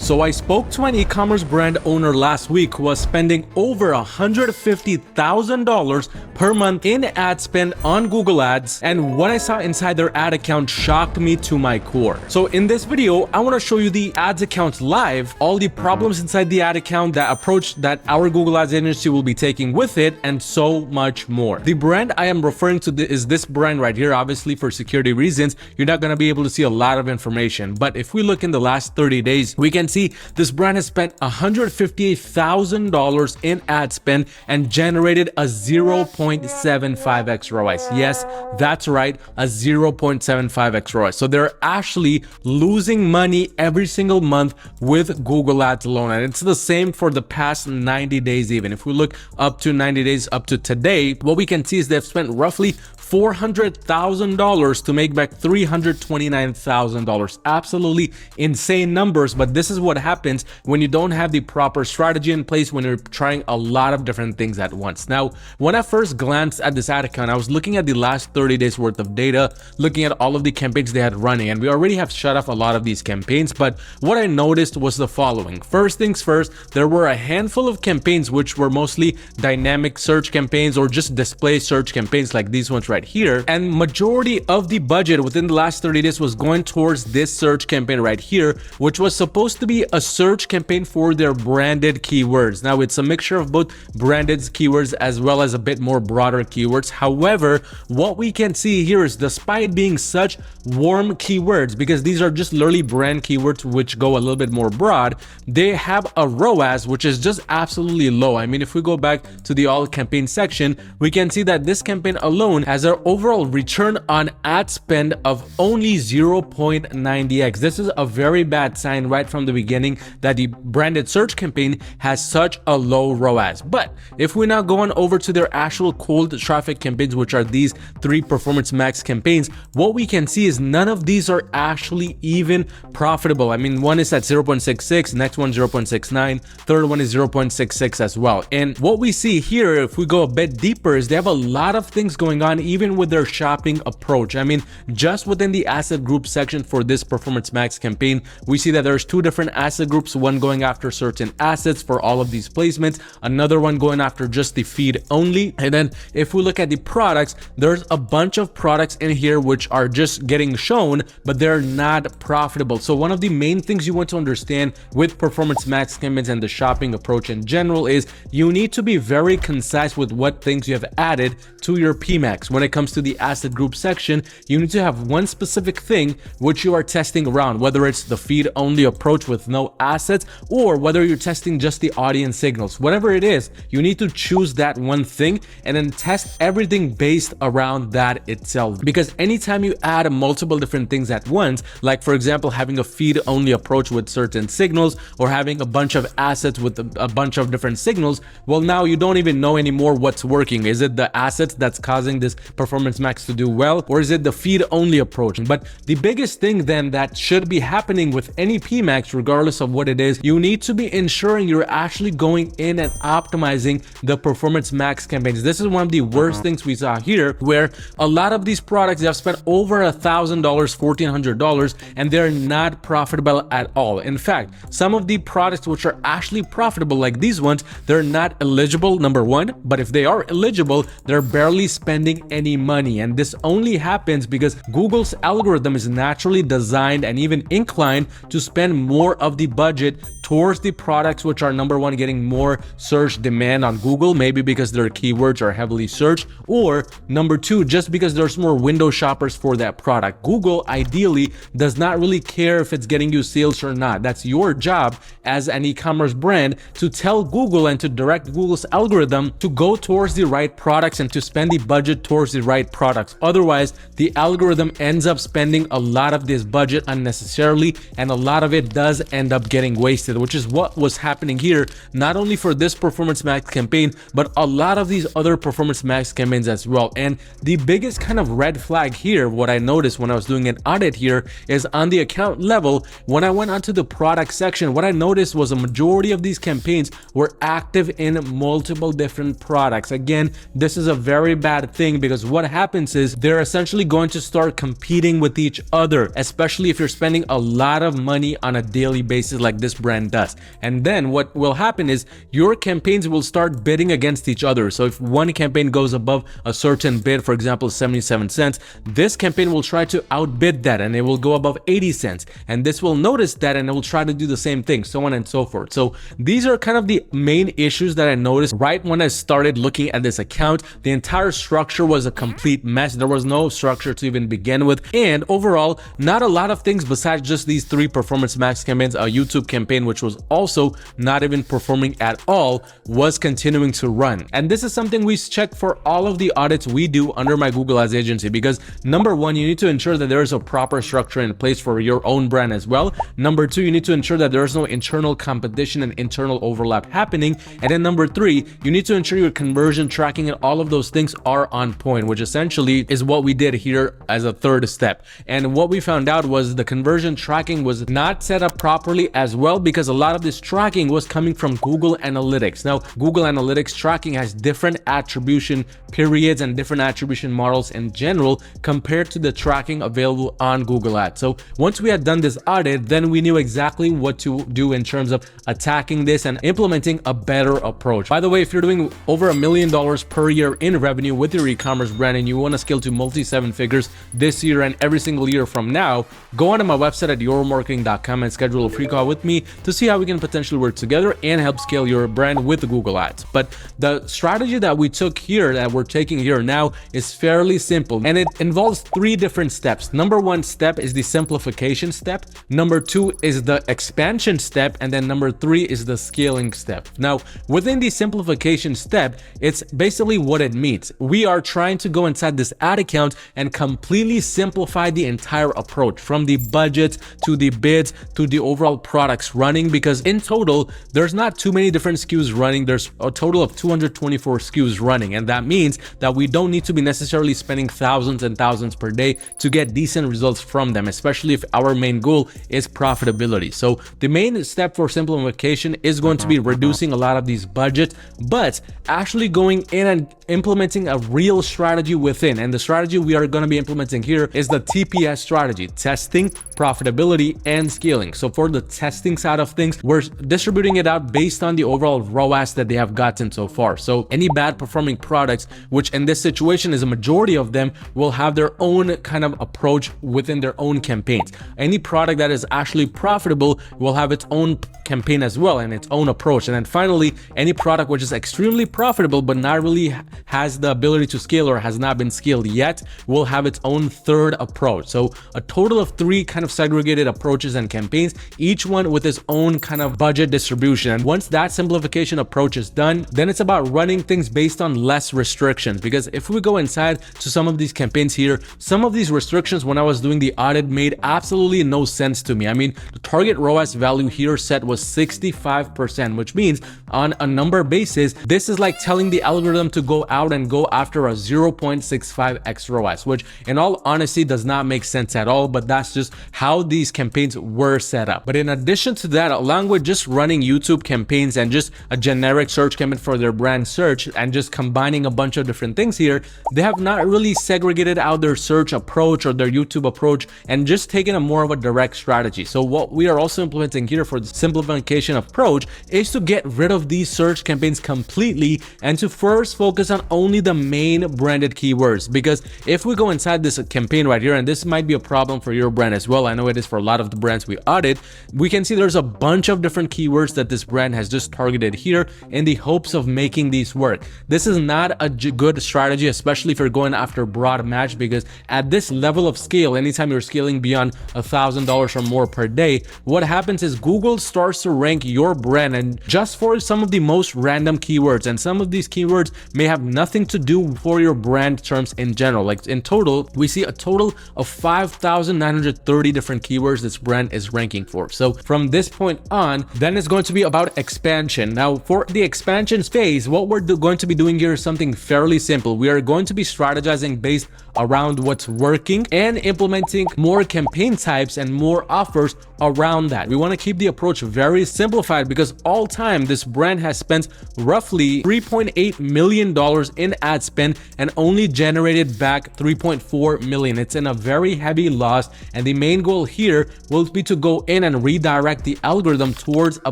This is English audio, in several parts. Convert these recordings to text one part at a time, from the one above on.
So I spoke to an e-commerce brand owner last week who was spending over $150,000 per month in ad spend on Google Ads, and what I saw inside their ad account shocked me to my core. So in this video, I want to show you the ads account live, all the problems inside the ad account, the approach that our Google Ads agency will be taking with it, and so much more. The brand I am referring to is this brand right here. Obviously, for security reasons, you're not going to be able to see a lot of information. But if we look in the last 30 days, we can see this brand has spent $158,000 in ad spend and generated a 0.75x ROAS. Yes, that's right, a 0.75x ROAS. So they're actually losing money every single month with Google Ads alone. And it's the same for the past 90 days even. If we look up to 90 days up to today, what we can see is they've spent roughly $400,000 to make back $329,000. Absolutely insane numbers, but this is what happens when you don't have the proper strategy in place, when you're trying a lot of different things at once. Now, when I first glanced at this ad account, I was looking at the last 30 days worth of data, looking at all of the campaigns they had running, and we already have shut off a lot of these campaigns, but what I noticed was the following. First things first, there were a handful of campaigns which were mostly dynamic search campaigns or just display search campaigns like these ones right here, and majority of the budget within the last 30 days was going towards this search campaign right here, which was supposed to be a search campaign for their branded keywords. Now, it's a mixture of both branded keywords as well as a bit more broader keywords. However, what we can see here is, despite being such warm keywords, because these are just literally brand keywords which go a little bit more broad, they have a ROAS which is just absolutely low. I mean, if we go back to the all campaign section, we can see that this campaign alone has an overall return on ad spend of only 0.90x. This is a very bad sign right from the beginning that the branded search campaign has such a low ROAS. But if we now go on over to their actual cold traffic campaigns, which are these 3 performance max campaigns, what we can see is none of these are actually even profitable. I mean, one is at 0.66, next one 0.69, third one is 0.66 as well. And what we see here, if we go a bit deeper, is they have a lot of things going on even with their shopping approach. I mean, just within the asset group section for this performance max campaign, we see that there's 2 different asset groups, one going after certain assets for all of these placements, another one going after just the feed only. And then if we look at the products, there's a bunch of products in here which are just getting shown, but they're not profitable. So one of the main things you want to understand with performance max campaigns and the shopping approach in general is you need to be very concise with what things you have added to your PMax. When it comes to the asset group section, you need to have one specific thing which you are testing around, whether it's the feed only approach with no assets, or whether you're testing just the audience signals. Whatever it is, you need to choose that one thing and then test everything based around that itself. Because anytime you add multiple different things at once, like for example, having a feed only approach with certain signals, or having a bunch of assets with a bunch of different signals, well, now you don't even know anymore what's working. Is it the assets that's causing this performance max to do well, or is it the feed only approach? But the biggest thing then that should be happening with any PMax, regardless of what it is, you need to be ensuring you're actually going in and optimizing the performance max campaigns. This is one of the worst things we saw here, where a lot of these products, they have spent over $1,000, $1,400, and they're not profitable at all. In fact, some of the products which are actually profitable, like these ones, they're not eligible, number one, but if they are eligible, they're barely spending any money. And this only happens because Google's algorithm is naturally designed and even inclined to spend more of the budget towards the products which are, number one, getting more search demand on Google, maybe because their keywords are heavily searched, or number two, just because there's more window shoppers for that product. Google ideally does not really care if it's getting you sales or not. That's your job as an e-commerce brand to tell Google and to direct Google's algorithm to go towards the right products and to spend the budget towards the right products. Otherwise, the algorithm ends up spending a lot of this budget unnecessarily, and a lot of it does end up getting wasted, which is what was happening here, not only for this Performance Max campaign, but a lot of these other Performance Max campaigns as well. And the biggest kind of red flag here, what I noticed when I was doing an audit here, is on the account level. When I went onto the product section, what I noticed was a majority of these campaigns were active in multiple different products. Again, this is a very bad thing, because what happens is they're essentially going to start competing with each other, especially if you're spending a lot of money on a daily daily basis like this brand does. And then what will happen is your campaigns will start bidding against each other. So if one campaign goes above a certain bid, for example 77 cents, this campaign will try to outbid that and it will go above 80 cents, and this will notice that and it will try to do the same thing, so on and so forth. So these are kind of the main issues that I noticed right when I started looking at this account. The entire structure was a complete mess. There was no structure to even begin with, and overall not a lot of things besides just these 3 performance max campaigns. A YouTube campaign, which was also not even performing at all, was continuing to run. And this is something we check for all of the audits we do under my Google Ads agency, because number 1, you need to ensure that there is a proper structure in place for your own brand as well. Number 2, you need to ensure that there is no internal competition and internal overlap happening. And then number 3, you need to ensure your conversion tracking and all of those things are on point, which essentially is what we did here as a third step. And what we found out was the conversion tracking was not set up properly as well, because a lot of this tracking was coming from Google Analytics. Now, Google Analytics tracking has different attribution periods and different attribution models in general compared to the tracking available on Google Ads. So once we had done this audit, then we knew exactly what to do in terms of attacking this and implementing a better approach. By the way, if you're doing over $1 million per year in revenue with your e-commerce brand and you want to scale to multi-7 figures this year and every single year from now, go onto my website at yourmarketing.com and schedule a free call with me to see how we can potentially work together and help scale your brand with Google Ads. But the strategy that we took here, that we're taking here now, is fairly simple, and it involves 3 different steps. Number 1 step is the simplification step. Number 2 is the expansion step, and then number 3 is the scaling step. Now, within the simplification step, it's basically what it means. We are trying to go inside this ad account and completely simplify the entire approach, from the budget to the bids to the overall products running, because in total there's not too many different SKUs running. There's a total of 224 SKUs running, and that means that we don't need to be necessarily spending thousands and thousands per day to get decent results from them, especially if our main goal is profitability. So the main step for simplification is going to be reducing a lot of these budgets, but actually going in and implementing a real strategy within. And the strategy we are going to be implementing here is the TPS strategy: testing, profitability, and scaling. So for the testing side of things, we're distributing it out based on the overall ROAS that they have gotten so far. So any bad performing products, which in this situation is a majority of them, will have their own kind of approach within their own campaigns. Any product that is actually profitable will have its own campaign as well and its own approach. And then finally, any product which is extremely profitable but not really has the ability to scale or has not been scaled yet will have its own third approach. So a total of 3 kind of segregated approaches and campaigns, each one with its own kind of budget distribution. And once that simplification approach is done, then it's about running things based on less restrictions. Because if we go inside to some of these campaigns here, some of these restrictions when I was doing the audit made absolutely no sense to me. I mean, the target ROAS value here set was 65%, which means on a number basis, this is like telling the algorithm to go out and go after a 0.65x ROAS, which in all honesty does not make sense at all, but that's just how these campaigns were set up. But in addition to that, along with just running YouTube campaigns and just a generic search campaign for their brand search and just combining a bunch of different things here, they have not really segregated out their search approach or their YouTube approach and just taken a more of a direct strategy. So what we are also implementing here for the simplification approach is to get rid of these search campaigns completely and to first focus on only the main branded keywords. Because if we go inside this campaign right here, and this might be a problem for your brand as well, I know it is for a lot of the brands we audit, we can see there's a bunch of different keywords that this brand has just targeted here in the hopes of making these work. This is not a good strategy, especially if you're going after broad match, because at this level of scale, anytime you're scaling beyond $1,000 or more per day, what happens is Google starts to rank your brand and just for some of the most random keywords, and some of these keywords may have nothing to do for your brand terms in general. Like in total, we see a total of 5,930 different keywords this brand is ranking for. So from this point on, then it's going to be about expansion. Now for the expansion phase, what we're going to be doing here is something fairly simple. We are going to be strategizing based around what's working and implementing more campaign types and more offers around that. We want to keep the approach very simplified because all time this brand has spent roughly $3.8 million in ad spend and only generated back $3.4 million. It's in a very heavy loss, and the main goal here will be to go in and redirect the algorithm towards a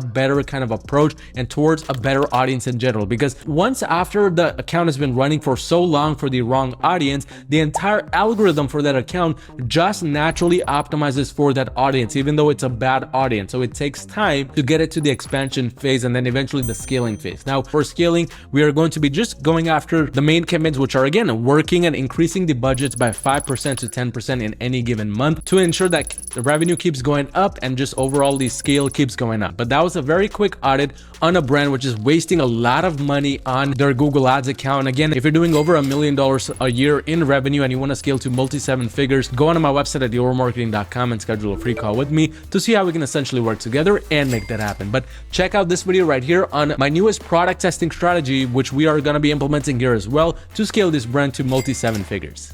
better kind of approach and towards a better audience in general. Because once after the account has been running for so long for the wrong audience, the entire algorithm for that account just naturally optimizes for that audience, even though it's a bad audience. So it takes time to get it to the expansion phase and then eventually the scaling phase. Now for scaling, we are going to be just going after the main campaigns, which are again working and increasing the budgets by 5% to 10% in any given month to ensure that the revenue keeps going up and just overall the scale keeps going up. But that was a very quick audit on a brand which is wasting a lot of money on their Google Ads account. And again, if you're doing over $1 million a year in revenue and you want to scale to multi-seven figures, go onto my website at yourmarketing.com and schedule a free call with me to see how we can essentially work together and make that happen. But check out this video right here on my newest product testing strategy, which we are going to be implementing here as well to scale this brand to multi-seven figures.